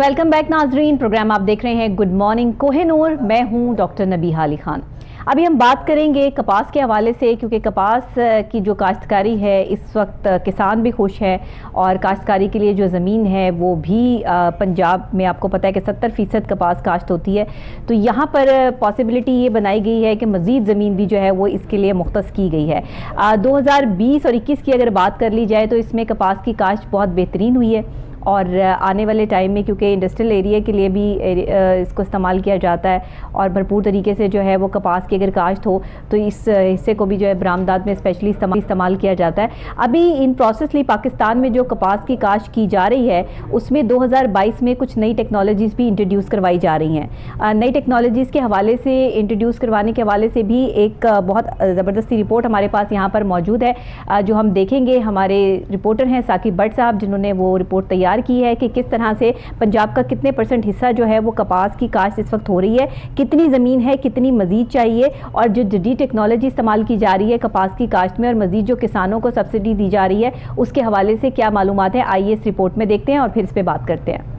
Welcome back नाजरीन, programme आप देख रहे हैं गुड मॉर्निंग कोहिनूर। मैं हूं डॉक्टर नबीहा अली खान। अभी हम बात करेंगे कपास के हवाले से, क्योंकि कपास की जो काश्तकारी है इस वक्त किसान भी खुश है और काश्तकारी के लिए जो ज़मीन है वो भी पंजाब में आपको पता है कि 70% कपास काश्त होती है। तो यहाँ पर पॉसिबिलिटी ये बनाई गई है कि मज़ीद ज़मीन भी जो है वो इसके लिए मुख्तस की गई है। 2020 और 21 की अगर बात कर ली जाए तो इसमें कपास की काश्त बहुत बेहतरीन हुई है और आने वाले टाइम में क्योंकि इंडस्ट्रियल एरिया के लिए भी इसको इस्तेमाल किया जाता है और भरपूर तरीके से जो है वो कपास की अगर काश्त हो तो इस हिस्से को भी जो है बरामदात में स्पेशली इस्तेमाल किया जाता है। अभी इन प्रोसेसली पाकिस्तान में जो कपास की काश्त की जा रही है उसमें 2022 में कुछ नई टेक्नोलॉजीज़ भी इंट्रोड्यूस करवाई जा रही हैं। नई टेक्नोलॉजीज़ के हवाले से इंट्रोड्यूस करवाने के हवाले से भी एक बहुत ज़बरदस्ती रिपोर्ट हमारे पास यहाँ पर मौजूद है जो हम देखेंगे। हमारे रिपोर्टर हैं साकिब भट्ट साहब जिन्होंने वो रिपोर्ट तैयार की है कि किस तरह से पंजाब का कितने % हिस्सा जो है वो कपास की काश्त इस वक्त हो रही है, कितनी ज़मीन है, कितनी मज़ीद चाहिए और जो जदीद टेक्नोलॉजी इस्तेमाल की जा रही है कपास की काश्त में और मज़ीद जो किसानों को सब्सिडी दी जा रही है उसके हवाले से क्या मालूमात है, आइए इस रिपोर्ट में देखते हैं और फिर इस पर बात करते हैं।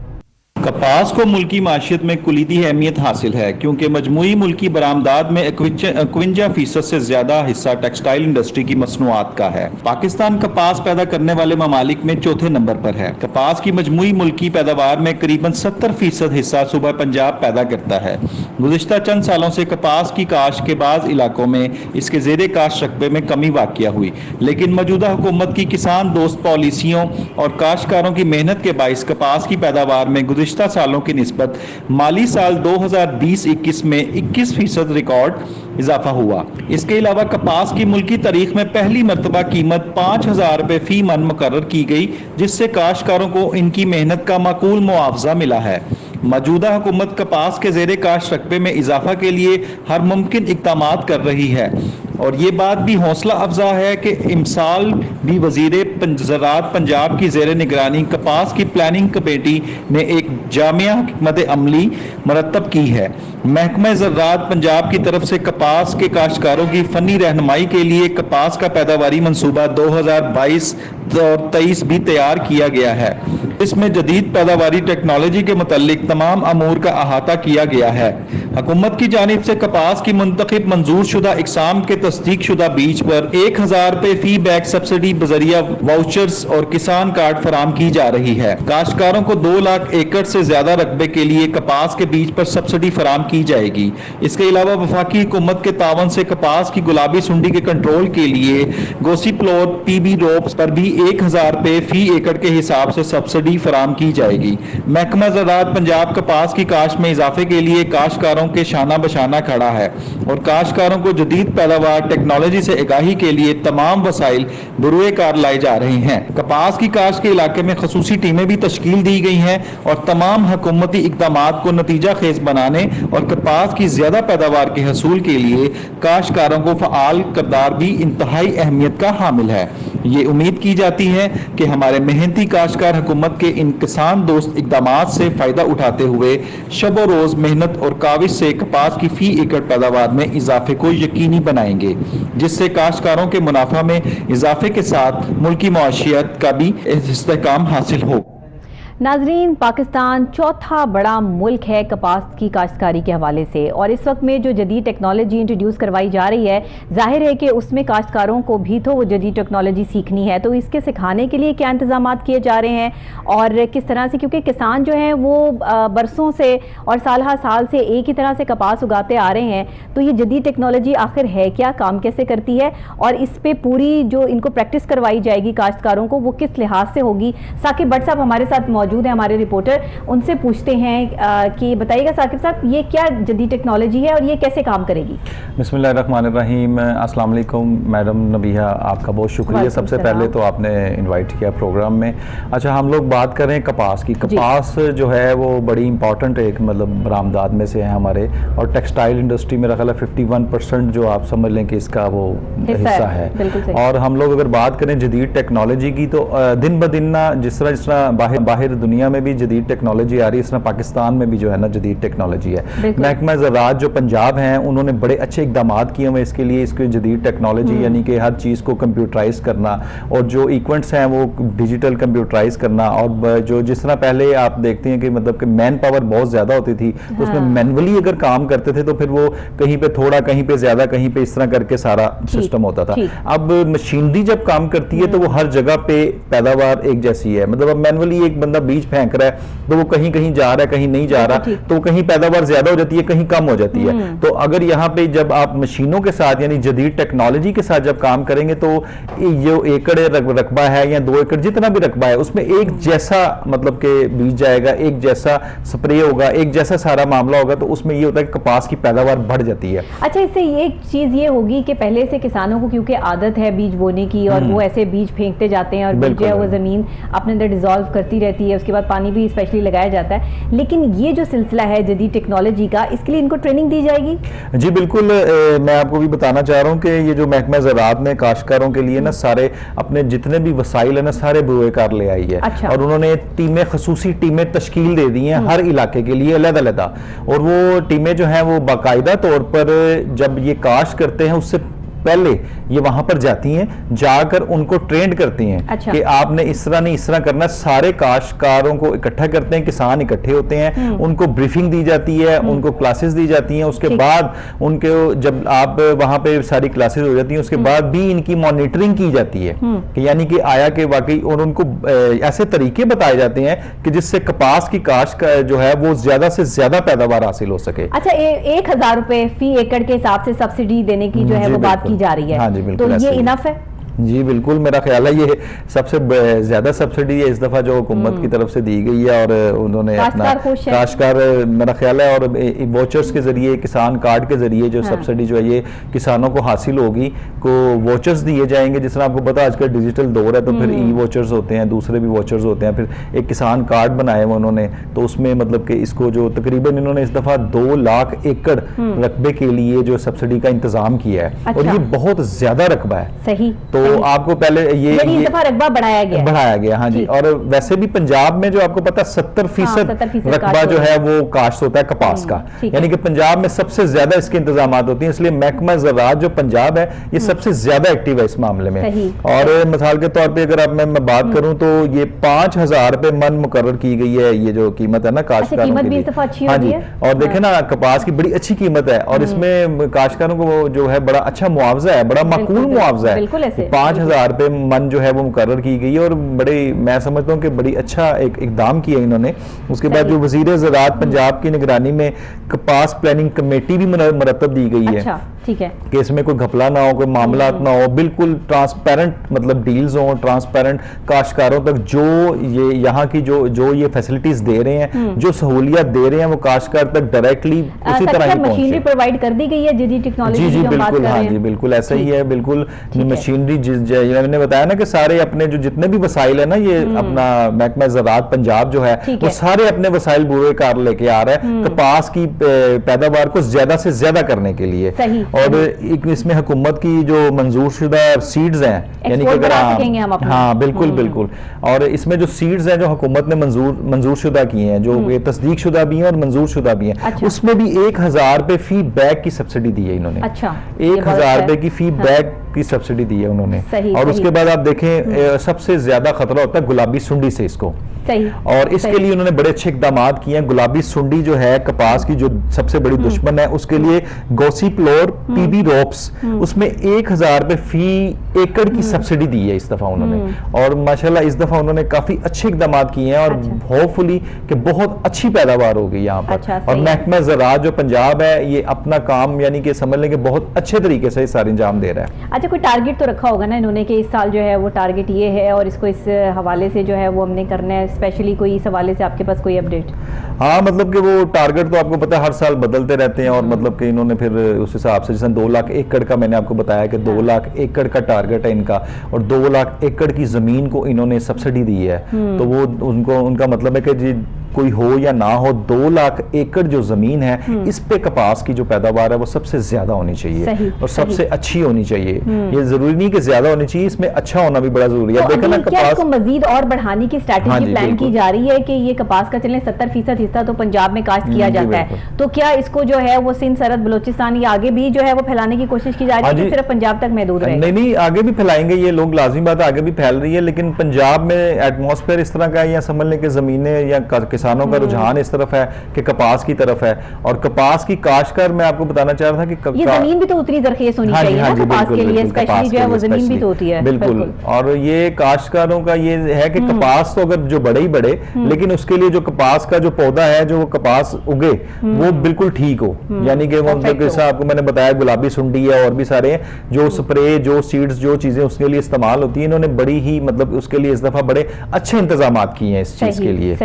कपास को मुल्की माशियत में कुलीदी अहमियत हासिल है क्योंकि मजमूई मुल्की बरामदात में 51% से ज्यादा हिस्सा टेक्सटाइल इंडस्ट्री की मसनूआत का है। पाकिस्तान कपास पैदा करने वाले ममालिक में चौथे नंबर पर है। कपास की मजमूई मुल्की पैदावार में करीबन 70% हिस्सा सूबा पंजाब पैदा करता है। गुज़िश्ता चंद सालों से कपास की काश्त के बाद इलाकों में इसके ज़ेरे काश्त रकबे में कमी वाक़या हुई, लेकिन मौजूदा हुकूमत की किसान दोस्त पॉलिसियों और काश्तकारों की मेहनत के बाइस कपास की पैदावार में गुज़िश्ता सालों की निस्बत माली साल 2020-21 में 21% रिकॉर्ड इजाफा हुआ। इसके अलावा कपास की मुल्की तारीख में पहली मरतबा कीमत 5,000 रुपए फी मन मुकर्रर की गई, जिससे काश्तकारों को इनकी मेहनत का माकूल मुआवजा मिला है। मौजूदा हुकूमत कपास के ज़ेरे काश्त रकबे में इजाफा के लिए हर मुमकिन इक़दामात कर रही है और ये बात भी हौसला अफजा है कि इमसाल भी वज़ीर ज़राअत पंजाब की ज़ेरे निगरानी कपास की प्लानिंग कमेटी ने एक जामिया हिकमत अमली मरतब की है। महकमा ज़राअत पंजाब की तरफ से कपास के काश्तकारों की फ़नी रहनुमाई के लिए कपास का पैदावारी मनसूबा 2022 और 23 भी तैयार किया गया है। इसमें जदीद पैदावारी टेक्नोलॉजी के मुतालिक तमाम अमूर का अहाता किया गया है। हुकूमत की जानिब से कपास की मुंतखब मंजूर शुदा इकसाम के तस्दीक शुदा बीज पर 1,000 रुपए फी बैग सब्सिडी बजरिया वाउचर्स और किसान कार्ड फराम की जा रही है। काश्तकारों को 2 लाख एकड़ से ज्यादा रकबे के लिए कपास के बीज पर सब्सिडी फराम की जाएगी। इसके अलावा वफाकी हुकूमत के तावन से कपास की गुलाबी सुंडी के कंट्रोल के लिए गोसीप्लोर पीबी रोप्स पर भी 1,000 रुपए फी एकड़ के हिसाब से सब्सिडी फराम की जाएगी। महकमा ज़राअत पंजाब कपास की काश्त में इजाफे के लिए काश्तकारों के शाना बशाना खड़ा है और काश्तकारों को जदीद पैदावार टेक्नोलॉजी से आगाही के लिए तमाम वसाइल बरूए कार लाए जा रहे हैं। कपास की काश्त के इलाके में खसूसी टीमें भी तश्कील दी गई हैं और तमाम हुकूमती इक़दामात को नतीजा खेज बनाने और कपास की ज्यादा पैदावार के हसूल के लिए काश्तकारों को फ़आल करदार भी इंतहाई अहमियत का हामिल है। ये उम्मीद की जाती है कि हमारे मेहनती काश्तकार हुकूमत के इन किसान दोस्त इक़दामात से फ़ायदा उठाते हुए शब रोज़ मेहनत और काविश से कपास की फ़ी एकड़ पैदावार में इजाफे को यकीनी बनाएंगे, जिससे काश्तकारों के मुनाफा में इजाफे के साथ मुल्की मुआशियत का भी इस्तेहकाम हासिल हो। नाजरीन, पाकिस्तान चौथा बड़ा मुल्क है कपास की काश्तकारी के हवाले से और इस वक्त में जो जदीद टेक्नोलॉजी इंट्रोड्यूस करवाई जा रही है जाहिर है कि उसमें काश्तकारों को भी तो वो जदीद टेक्नोलॉजी सीखनी है। तो इसके सिखाने के लिए क्या इंतजाम किए जा रहे हैं और किस तरह से, क्योंकि किसान जो हैं वो बरसों से और साल से एक ही तरह से कपास उगाते आ रहे हैं, तो ये जदीद टेक्नोलॉजी आखिर है क्या, काम कैसे करती है और इस पर पूरी जो इनको प्रैक्टिस करवाई जाएगी काश्तकारों को वो किस लिहाज से होगी। साकिब भट्ट साहब हमारे साथ मौजूद है, हमारे रिपोर्टर, उनसे पूछते हैं कि बताइएगा साकिब साहब ये क्या जदीद टेक्नोलॉजी है और ये कैसे काम करेगी। बिस्मिल्लाहिर्रहमानिर्रहीम, अस्सलाम वालेकुम मैडम नबीहा, आपका बहुत शुक्रिया सबसे पहले तो आपने इनवाइट किया प्रोग्राम में। अच्छा, हम लोग बात करें कपास की। कपास जो है वो बड़ी इंपॉर्टेंट एक मतलब बरामदात में से है हमारे और टेक्सटाइल इंडस्ट्री में रखा 51% जो आप समझ लें कि इसका वो हिस्सा है। और हम लोग अगर बात करें जदीद टेक्नोलॉजी की तो दिन ब दिन ना जिस तरह बाहर दुनिया में भी जदीद टेक्नोलॉजी आ रही है, इस तरह पाकिस्तान में भी जो है ना जदीद टेक्नोलॉजी है। महकमा ज़राअत जो पंजाब हैं उन्होंने बड़े अच्छे इकदाम किए हुए इसके लिए, इसकी जदीद टेक्नोलॉजी यानी कि हर चीज़ को कंप्यूटराइज करना और जो इक्विपमेंट्स हैं वो डिजिटल कंप्यूटराइज करना, और जो जिस तरह पहले आप देखते हैं कि मतलब कि मैन पावर बहुत ज़्यादा होती थी तो उसमें मैनुअली अगर काम करते थे तो फिर वो कहीं पे थोड़ा, कहीं पे ज़्यादा, कहीं पे इस तरह करके सारा सिस्टम होता था। अब मशीनरी जब काम करती है तो वो हर जगह पे पैदावार एक जैसी है। मतलब अब मैनुअली एक बंदा बीज फेंक रहा है तो वो कहीं कहीं जा रहा है, कहीं नहीं जा रहा, तो कहीं पैदावार ज्यादा हो जाती है, कहीं कम हो जाती है। तो अगर यहाँ पे जब आप मशीनों के साथ यानी जदीद टेक्नोलॉजी के साथ जब काम करेंगे तो जो एकड़ रकबा है या 2 एकड़ जितना भी रकबा है उसमें एक जैसा मतलब के बीज जाएगा, एक जैसा स्प्रे होगा, एक जैसा सारा मामला होगा, तो उसमें ये होता है कि कपास की पैदावार बढ़ जाती है। अच्छा, इससे एक चीज ये होगी कि पहले से किसानों को क्योंकि आदत है बीज बोने की और वो ऐसे बीज फेंकते जाते हैं और बीज जो है वो जमीन अपने अंदर डिसॉल्व करती रहती है, उसके बाद पानी भी स्पेशली लगाया जाता है। लेकिन ये जो सिलसिला है जदीद टेक्नोलॉजी का, इसके लिए इनको ट्रेनिंग दी जाएगी? जी बिल्कुल, मैं आपको भी बताना चाह रहा हूँ कि ये जो महकमा ज़राअत ने काश्तकारों के लिए ना सारे अपने जितने भी वसाइल है ना सारे बुएकार ले आई है। अच्छा। और उन्होंने टीमें, खसूसी टीमें तश्कील दे दी हैं हर इलाके के लिए अलग-अलग, और वो टीमें जो हैं वो बाकायदा तौर पर जब ये काश्त करते हैं उससे पहले ये वहां पर जाती हैं, जाकर उनको ट्रेंड करती हैं। अच्छा। कि आपने इस तरह नहीं इस तरह करना। सारे काश्तकारों को इकट्ठा करते हैं, किसान इकट्ठे होते हैं, उनको ब्रीफिंग दी जाती है, उनको क्लासेस दी जाती हैं। उसके बाद उनके जब आप वहां पे सारी क्लासेस हो जाती हैं उसके बाद भी इनकी मॉनिटरिंग की जाती है कि यानी कि आया कि वाकई, और उनको ऐसे तरीके बताए जाते हैं कि जिससे कपास की काश्त का जो है वो ज्यादा से ज्यादा पैदावार हासिल हो सके। अच्छा, 1000 रुपए फी एकड़ के हिसाब से सब्सिडी देने की जो है वो बात की जा रही है। हाँ जी, बिल्कुल, तो ये इनफ है? जी बिल्कुल, मेरा ख्याल है ये सबसे ज्यादा सब्सिडी है इस दफा जो हुकूमत की तरफ से दी गई है, और उन्होंने अपना काश्तकार मेरा ख्याल है, और वोचर्स के जरिए, किसान कार्ड के जरिए जो सब्सिडी जो है ये किसानों को हासिल होगी, को वोचर्स दिए जाएंगे। जिस तरह आपको पता है आजकल डिजिटल दौर है तो फिर ई वोचर्स होते हैं, दूसरे भी वोचर्स होते हैं। फिर एक किसान कार्ड बनाए हुए उन्होंने, तो उसमें मतलब कि इसको जो तकरीबन इन्होंने इस दफा 2 लाख एकड़ रकबे के लिए जो सब्सिडी का इंतजाम किया है। और ये बहुत ज्यादा रकबा है। सही। तो आपको पहले ये इस दफा रकबा बढ़ाया गया। हाँ जी। और वैसे भी पंजाब में जो आपको पता 70% रकबा जो है वो काश्त होता है कपास का, यानी कि पंजाब में सबसे ज्यादा इसके इंतजाम होती हैं। इसलिए महकमा ज़राअत जो पंजाब है ये सबसे ज्यादा एक्टिव है इस मामले में। और मिसाल के तौर पर अगर मैं बात करूं तो ये 5000 रुपए मन मुकर्रर की गई है, ये जो कीमत है ना काश्तकारों के लिए। हाँ जी। और देखे ना कपास की बड़ी अच्छी कीमत है, और इसमें काश्तकारों को जो है बड़ा अच्छा मुआवजा है, बड़ा माकूल मुआवजा है। 5000 रुपए मन जो है वो मुकर्रर की गई है, और बड़े मैं समझता हूँ कि बड़ी अच्छा एक इकदाम किया इन्होंने। उसके बाद जो वजीर ज़राअत पंजाब की निगरानी में कपास प्लानिंग कमेटी भी मुरतब दी गई है। अच्छा, ठीक है। कि इसमें कोई घपला ना हो, कोई मामला ना हो, बिल्कुल ट्रांसपेरेंट मतलब डील्स हो, ट्रांसपेरेंट काश्तकारों तक जो ये यहाँ की जो ये फैसिलिटीज दे रहे हैं, जो सहूलियत दे रहे हैं वो काश्तकार तक डायरेक्टली उसी तरह ही मशीनरी प्रोवाइड कर दी गई है जदीद टेक्नोलॉजी जी बिल्कुल। हाँ जी बिल्कुल ऐसा ही है। बिल्कुल मशीनरी मैंने बताया ना कि सारे अपने जो जितने भी वसाइल है ना, ये अपना महकमा ज़राअत पंजाब जो है वो सारे अपने वसाइल बुरे कार लेके आ रहा है कपास की पैदावार को ज्यादा से ज्यादा करने के लिए। और इसमें हुकूमत की जो मंजूर शुदा सीड्स हैं, यानी कि अगर हाँ बिल्कुल बिल्कुल, और इसमें जो सीड्स हैं जो हुकूमत ने मंजूर शुदा किए हैं, जो ये तस्दीक शुदा भी हैं और मंजूर शुदा भी हैं, उसमें भी 1000 रुपए फी बैग की सब्सिडी दी है इन्होंने। अच्छा, 1000 रुपए की फी बैग की सब्सिडी दी है उन्होंने। और उसके बाद आप देखें सबसे ज्यादा खतरा होता है गुलाबी सुंडी से इसको। सही। और इसके लिए उन्होंने बड़े अच्छे इकदाम किए हैं। गुलाबी सुंडी जो है कपास की जो सबसे बड़ी दुश्मन है, उसके लिए गोसीप्लोर पीबी रोप्स, उसमें 1000 रुपए फी एकड़ की सब्सिडी दी है इस दफा उन्होंने। और माशाल्लाह इस दफा उन्होंने काफी अच्छे इकदाम किए हैं, और होपफुली कि बहुत अच्छी पैदावार होगी यहाँ पर। और महकमा ज़राअत जो पंजाब है ये अपना काम यानी कि समझ लें कि बहुत अच्छे तरीके से सारे अंजाम दे रहा है। अच्छा, कोई टारगेट तो रखा होगा ना इन्होंने कि इस साल जो है वो टारगेट ये है और इसको इस हवाले से जो है वो हमने करना है, स्पेशली कोई इस हवाले से आपके पास कोई अपडेट? हाँ मतलब कि वो टारगेट तो आपको पता है हर साल बदलते रहते हैं, और मतलब कि इन्होंने फिर उस हिसाब से जैसे 2 लाख एकड़ का मैंने आपको बताया कि 2 लाख एकड़ का टारगेट है इनका, और 2 लाख एकड़ की जमीन को इन्होंने सब्सिडी दी है। तो वो उनका मतलब है कि जी कोई हो या ना हो, 2 लाख एकड़ जो जमीन है इस पे कपास की जो पैदावार है वो सबसे ज्यादा होनी चाहिए और सबसे अच्छी होनी चाहिए। ये जरूरी नहीं कि ज्यादा होनी चाहिए, इसमें अच्छा होना भी बड़ा जरूरी है। तो देखो ना क्या कपास इसको मजीद और बढ़ाने की स्ट्रैटेजी प्लान की जा रही है कि ये कपास का चले 70% हिस्सा तो पंजाब में काश्त किया जाता है, तो क्या इसको जो है वो सिंध, सरहद, बलोचिस्तान या आगे भी जो है वो फैलाने की कोशिश की जा रही है कि सिर्फ पंजाब तक महदूद रहे? नहीं, आगे भी फैलाएंगे ये लोग, लाजमी बात है, आगे भी फैल रही है, लेकिन पंजाब में एटमॉस्फेयर इस तरह का है या समझ लें कि जमीनें या किसानों का रुझान इस तरफ है कि कपास की तरफ है। और कपास की काश्तकार, मैं आपको बताना चाह रहा था कि ये जमीन भी तो उतनी जरखेज होनी चाहिए ना कपास के लिए, स्पेशली जो है वो जमीन भी तो होती है। बिल्कुल। और ये काश्तकारों का ये है कि कपास तो अगर जो बड़े ही बड़े, लेकिन उसके लिए जो कपास का जो पौधा है, जो कपास उगे वो बिल्कुल ठीक हो, यानी कि वो जैसा आपको मैंने बताया गुलाबी सुंडी है और भी सारे हैं जो स्प्रे, जो सीड्स, जो चीजें उसके लिए इस्तेमाल होती है, इन्होंने बड़ी ही मतलब उसके लिए इस दफा बड़े अच्छे इंतजाम किए हैं इस चीज के लिए।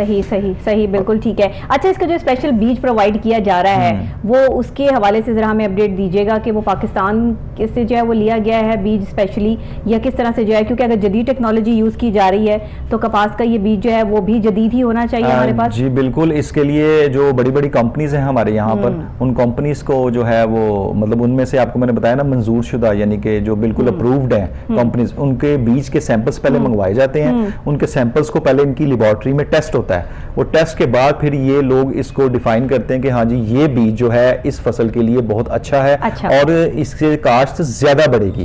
सही बिल्कुल ठीक है। अच्छा, इसका जो स्पेशल बीज प्रोवाइड किया जा रहा है वो उसके हवाले से जरा हमें अपडेट दीजिएगा कि वो पाकिस्तान से जो है वो लिया गया है बीज स्पेशली, या किस तरह से जो है, क्योंकि अगर जदीद टेक्नोलॉजी यूज की जा रही है तो कपास का ये बीज जो है वो भी जदीद ही होना चाहिए हमारे पास। जी बिल्कुल। इसके लिए जो बड़ी बड़ी कंपनीज हैं हमारे यहाँ पर, उन कंपनीज को जो है वो मतलब उनमें से आपको मैंने बताया ना मंजूर शुदा, यानी कि जो बिल्कुल अप्रूव्ड हैं कंपनीज, उनके बीज के सैंपल्स पहले मंगवाए जाते हैं। उनके सैंपल्स को पहले इनकी लेबोरेटरी में टेस्ट होता है, वो टेस्ट के बाद फिर ये लोग इसको डिफाइन करते हैं कि हाँ जी ये बीज जो है इस फसल के लिए बहुत अच्छा है और इससे काश्त ज्यादा बढ़ेगी।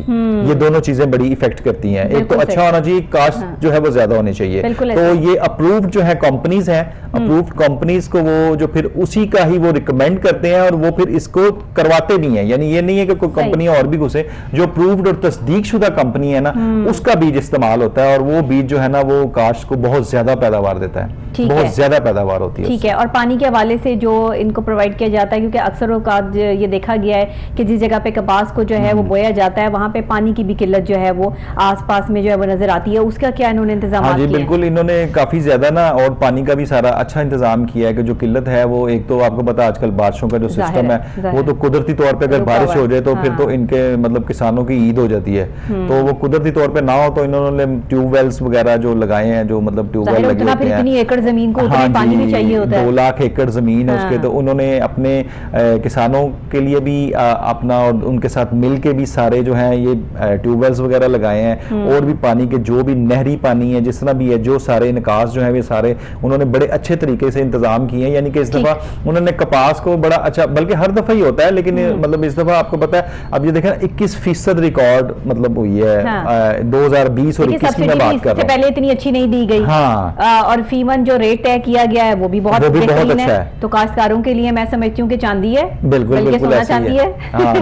ये दोनों चीजें बड़ी इफेक्ट करती हैं। एक तो अच्छा होना चाहिए, काश्त जो है वो ज्यादा होनी चाहिए। तो ये अप्रूव्ड जो है कंपनीज हैं, अप्रूव्ड कंपनीज को वो जो फिर उसी का ही वो रिकमेंड करते हैं और वो फिर इसको करवाते भी हैं। यानी ये नहीं है कि कोई कंपनी और भी घुसे, जो अप्रूव्ड और तस्दीक शुदा कंपनी है ना उसका बीज इस्तेमाल होता है और वो बीज जो है ना वो काश्त को बहुत ज्यादा पैदावार देता है, बहुत ज्यादा पैदावार होती है। ठीक है। और पानी के हवाले से जो इनको प्रोवाइड किया जाता है, क्योंकि अक्सर औकात ये देखा गया है कि जिस जगह पे कपास को जो है वो बोया जाता है वहां पे पानी की भी किल्लत जो है वो आसपास में जो है वो नजर आती है, उसका क्या इन्होंने इंतजाम किया? बिल्कुल, इन्होंने काफी ज्यादा ना और पानी का भी सारा अच्छा इंतजाम किया है कि जो किल्लत है वो, एक तो आपको पता आजकल बारिशों का जो सिस्टम है वो तो कुदरती तौर पे अगर बारिश हो जाए तो फिर तो इनके मतलब किसानों की ईद हो जाती है, तो वो कुदरती तौर पे ना हो तो इन्होंने ट्यूबवेल्स वगैरह जो लगाए हैं, जो मतलब ट्यूबवेल लगे होते हैं, इतनी एकड़ जमीन को उतना पानी भी चाहिए होता है, 2 लाख एकड़ जमीन है उसके, तो उन्होंने अपने किसानों के लिए भी अपना और उनके साथ मिल के भी सारे जो है ये ट्यूबवेल्स वगैरह लगाए हैं और भी पानी के जो भी नहरी पानी है जिस तरह भी है, जो सारे निकास जो है वे सारे उन्होंने बड़े अच्छे तरीके से इंतजाम किए हैं। यानी कि इस दफा उन्होंने कपास को बड़ा अच्छा, बल्कि हर दफा ही होता है लेकिन मतलब इस दफा आपको पता है अब ये देखें 21% रिकॉर्ड मतलब हुई है 2020 और 21 की मैं बात कर रहा हूं। पहले इतनी अच्छी नहीं दी गई। और फीमन जो रेट तय किया गया है वो भी बहुत अच्छा है, तो काश्तकारों के लिए मैं समझती हूँ कि चांदी है, बिल्कुल चांदी है।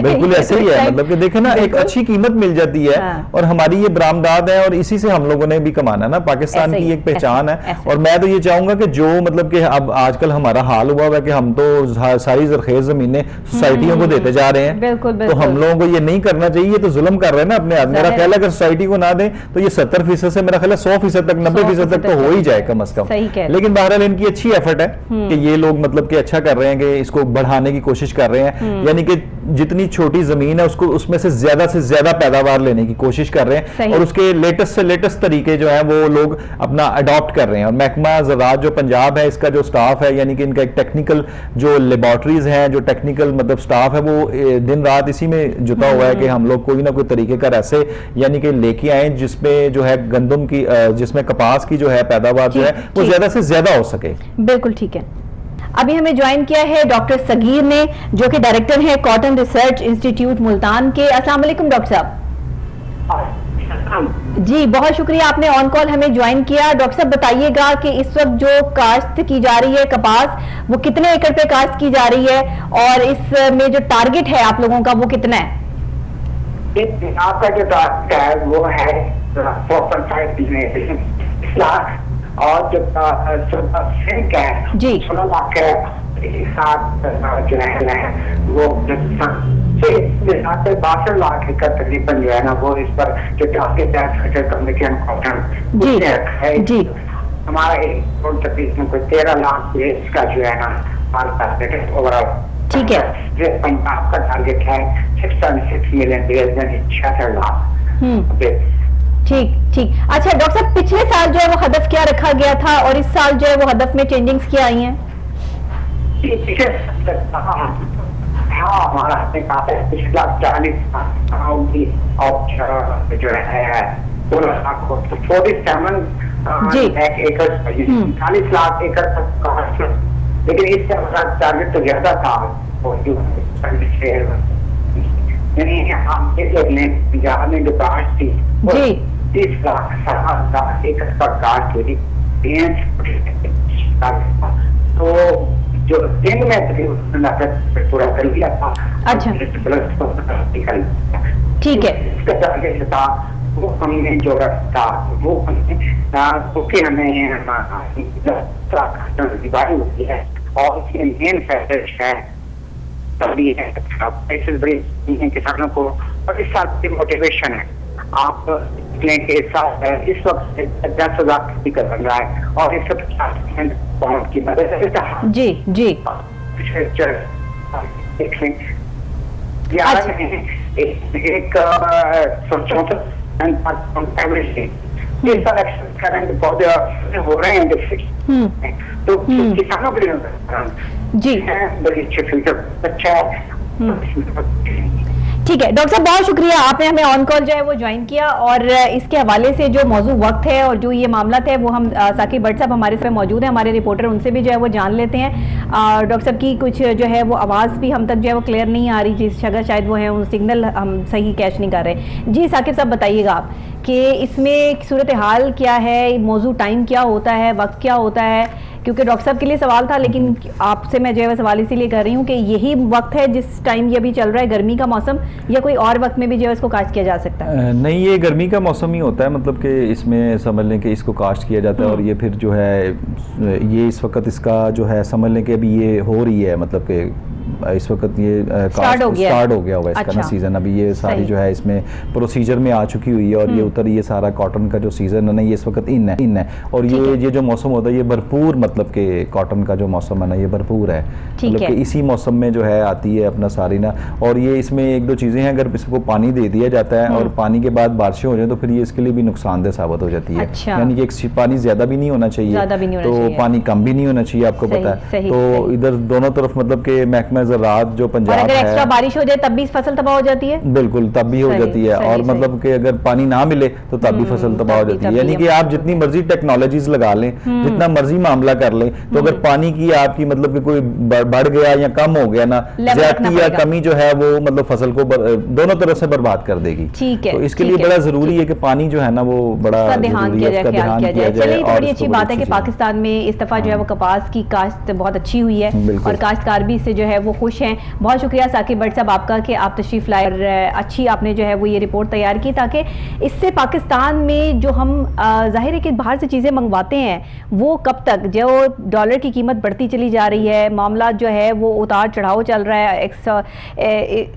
बिल्कुल ऐसे ही है, मतलब कि देखे ना एक अच्छी कीमत मिल जाती है और हमारी ये बरामदाद है और इसी से हम लोगों ने भी कमाना ना, पाकिस्तान की एक पहचान है। और मैं तो ये चाहूंगा कि जो मतलब कि अब आजकल हमारा हाल हुआ है कि हम तो सारी जरखेज जमीनें सोसाइटियों को देते जा रहे हैं, तो हम लोगों को ये नहीं करना चाहिए, ये तो जुल्म कर रहे हैं ना अपने आप। मेरा ख्याल है अगर सोसाइटी को ना दे तो ये 70% से मेरा ख्याल है 100% तक 90% तक तो हो ही जाए कम से कम। लेकिन बहरहाल इनकी अच्छी एफर्ट है कि ये लोग मतलब कि अच्छा कर रहे हैं कि इसको बढ़ाने की कोशिश कर रहे हैं, यानी कि जितनी छोटी जमीन है उसको उसमें से ज्यादा पैदावार लेने की कोशिश कर रहे हैं और उसके लेटेस्ट से लेटेस्ट तरीके जो है वो लोग अपना अडॉप्ट कर रहे हैं। और महकमा ज़राअत जो पंजाब है इसका जो स्टाफ है, यानी कि इनका एक टेक्निकल जो लेबोरेटरीज हैं, जो टेक्निकल मतलब स्टाफ है वो दिन रात इसी में जुटा हुआ है कि हम लोग कोई ना कोई तरीके का ऐसे यानी कि लेके आए जिसमें जो है गंदम की जिसमें कपास की जो है पैदावार जो है वो ज्यादा से ज्यादा हो सके। बिल्कुल ठीक है। अभी हमें ज्वाइन किया है डॉक्टर सगीर ने, जो कि डायरेक्टर है कॉटन रिसर्च इंस्टीट्यूट मुल्तान के। अस्सलाम वालेकुम डॉक्टर साहब। जी बहुत शुक्रिया, आपने ऑन कॉल हमें ज्वाइन किया। डॉक्टर साहब बताइएगा कि इस वक्त जो काश्त की जा रही है कपास, वो कितने एकड़ पे काश्त की जा रही है और इसमें जो टारगेट है आप लोगों का वो कितना है? आपका जो टारगेट है वो है 4.5 लाख और जो सिंक है जी 16 लाख के साथ जो है वो 62 लाख एकड़ तकरीबन जो है ना वो इस पर जो टारगेट है कम्युनिटी एंड कॉटन है जी। हमारा 1 करोड़ तकरीबन कोई 13 लाख इसका जो है ना हमारा टारगेट है ओवरऑल। ठीक है। जो पंजाब का टारगेट है 6.6 मिलियन 66 लाख। ठीक ठीक। अच्छा डॉक्टर साहब, पिछले साल जो है वो हदफ क्या रखा गया था और इस साल जो है वो हदफ में चेंजिंग्स क्या आई हैं? हाँ, हमारा पिछला 40 जो है 47 एकड़ 40 लाख एकड़ तक का, लेकिन इससे हमारा टारगेट तो ज्यादा था। यानी हम पंजाब में जो कास्ट थी 30 लाख 7 लाख एकड़ का कास्ट हुई। तो जो दिन में तकरीबन पूरा कर लिया था। अच्छा, ठीक है। इसका टारगेट था वो हमने जो रखा वो हमने क्योंकि हमें दिवाली होती है और इसके मेन फैक्टर है तभी है पैसे बड़ी हैं किसानों को, और इस साल की मोटिवेशन है। आप इस साल इस वक्त 10,000 खेती कर रहा है और 150% पाउंड की मदद से जी जी एक 164 इस साल करंट पौधे हो रहे हैं तो किसानों के लिए जी बड़ी अच्छी फ्यूचर अच्छा ठीक है। डॉक्टर साहब बहुत शुक्रिया, आपने हमें ऑन कॉल जो है वो ज्वाइन किया और इसके हवाले से जो मौजूद वक्त है और जो ये मामला है वो हम साकिब भट्ट साहब हमारे साथ मौजूद हैं, हमारे रिपोर्टर, उनसे भी जो है वो जान लेते हैं। डॉक्टर साहब की कुछ जो है वो आवाज़ भी हम तक जो है वो क्लियर नहीं आ रही, जिस जगह शायद वो है उन सिग्नल हम सही कैच नहीं कर रहे। जी साकिब साहब बताइएगा आप कि इसमें सूरत हाल क्या है, मौजूद टाइम क्या होता है, वक्त क्या होता है, क्योंकि डॉक्टर साहब के लिए सवाल था लेकिन आपसे मैं जो है सवाल इसीलिए कर रही हूँ कि यही वक्त है जिस टाइम ये अभी चल रहा है गर्मी का मौसम, या कोई और वक्त में भी जो है इसको काश्त किया जा सकता है? नहीं, ये गर्मी का मौसम ही होता है, मतलब कि इसमें समझ लें कि इसको काश्त किया जाता है और ये फिर जो है ये इस वक्त इसका जो है समझ लें कि अभी ये हो रही है, मतलब कि इस वक्त ये स्टार्ट हो गया हुआ इसका अच्छा। ना सीजन अभी ये सारी जो है इसमें प्रोसीजर में आ चुकी हुई है और ये उतर ये सारा कॉटन का जो सीजन है ना ये इस वक्त इन है और ये जो मौसम होता है ये भरपूर, मतलब कि कॉटन का जो मौसम है ना ये भरपूर है, मतलब कि इसी मौसम में जो है आती है अपना सारी ना। और ये इसमें एक दो चीज़ें हैं, अगर इसको पानी दे दिया जाता है और पानी के बाद बारिशें हो जाए तो फिर ये इसके लिए भी नुकसानदेह साबित हो जाती है। यानी कि पानी ज़्यादा भी नहीं होना चाहिए तो पानी कम भी नहीं होना चाहिए, आपको पता है। तो इधर दोनों तरफ मतलब कि महकमा ज़राअत जो पंजाब है, अगर एक्स्ट्रा बारिश हो जाए तब भी फसल तबाह हो जाती है, बिल्कुल तब भी हो जाती है। और मतलब कि अगर पानी ना मिले तो तब भी फसल तबाह हो जाती है। यानी कि आप जितनी मर्जी टेक्नोलॉजीज लगा लें, जितना मर्जी मामला कर लें, तो अगर पानी की आपकी मतलब कि कोई बढ़ गया या कम हो गया ना, ज्यादती या कमी जो है वो मतलब फसल को दोनों तरफ से बर्बाद कर देगी। ठीक है, तो इसके लिए बड़ा जरूरी है कि पानी जो है ना वो बड़ा ध्यान किया जाए। चलिए तो बड़ी अच्छी बात है कि पाकिस्तान में इस दफा जो है वो कपास की काश्त बहुत अच्छी हुई है और काश्तकार भी इससे जो है वो खुश हैं। बहुत शुक्रिया साकिब भट्ट साहब आपका कि आप तशरीफ लाए और अच्छी आपने जो है वो ये रिपोर्ट तैयार की, ताकि इससे पाकिस्तान में जो हम जाहिर है कि बाहर से चीज़ें मंगवाते हैं वो कब तक, जो डॉलर की कीमत बढ़ती चली जा रही है, मामला जो है वो उतार चढ़ाव चल रहा है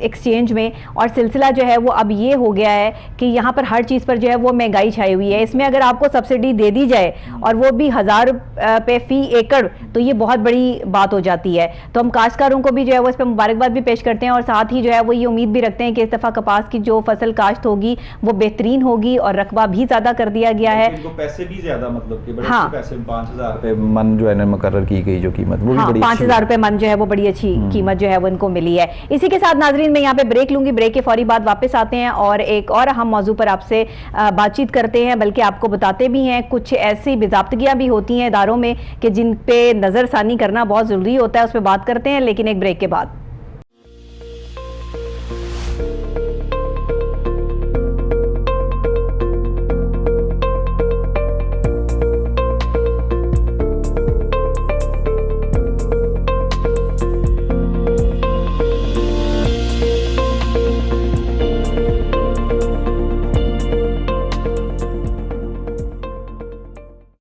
एक्सचेंज में, और सिलसिला जो है वो अब ये हो गया है कि यहाँ पर हर चीज़ पर जो है वो महंगाई छाई हुई है। इसमें अगर आपको सब्सिडी दे दी जाए और वो भी 1000 रुपये फी एकड़, तो ये बहुत बड़ी बात हो जाती है। तो हम काश्तकारों को भी जो है वो इस पर मुबारकबाद भी पेश करते हैं और साथ ही जो है वो ये उम्मीद भी रखते हैं कि इस दफ़ा कपास की जो फसल काश्त होगी वो बेहतरीन होगी और रकबा भी ज़्यादा कर दिया गया है। इनको पैसे भी ज़्यादा, मतलब कि बड़े पैसे 5000 रुपये मन जो है ना मुकर्रर की गई जो कीमत वो भी बड़ी 5000 रुपये मन जो है वो बड़ी अच्छी कीमत जो है वो इनको मिली है। इसी के साथ नाजरीन मैं यहाँ पे ब्रेक लूंगी, ब्रेक के फौरी बाद वापस आते हैं और एक और अहम मौजू पर आपसे बातचीत करते हैं, बल्कि आपको बताते भी हैं कुछ ऐसी बेज़ाब्तगियाँ भी होती हैं इदारों में कि जिन पे नज़रसानी करना बहुत ज़रूरी होता है, उस पर बात करते हैं लेकिन एक ब्रेक के बाद।